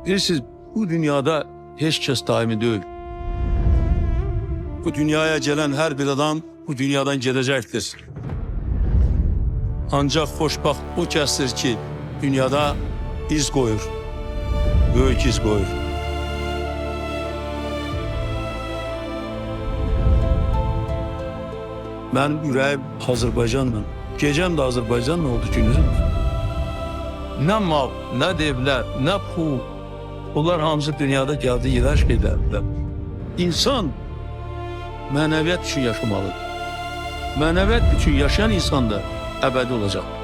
Bilirsiniz, bu dünyada heç kəs daimi deyil. Bu dünyaya gelen her bir adam bu dünyadan gedecektir. Ancak xoşbaxt o kəsdir ki, dünyada iz koyur, böyük iz koyur. Benim ürəyim Azərbaycanla, gecəm də Azərbaycanla oldu gündüzüm. Nə mal, nə devlər, nə pul, bunlar hamısı dünyada geldi, yedəş gedərlər. İnsan mənəviyyat üçün yaşamalıdır. Mənəviyyat üçün yaşayan insan da əbədi olacaq.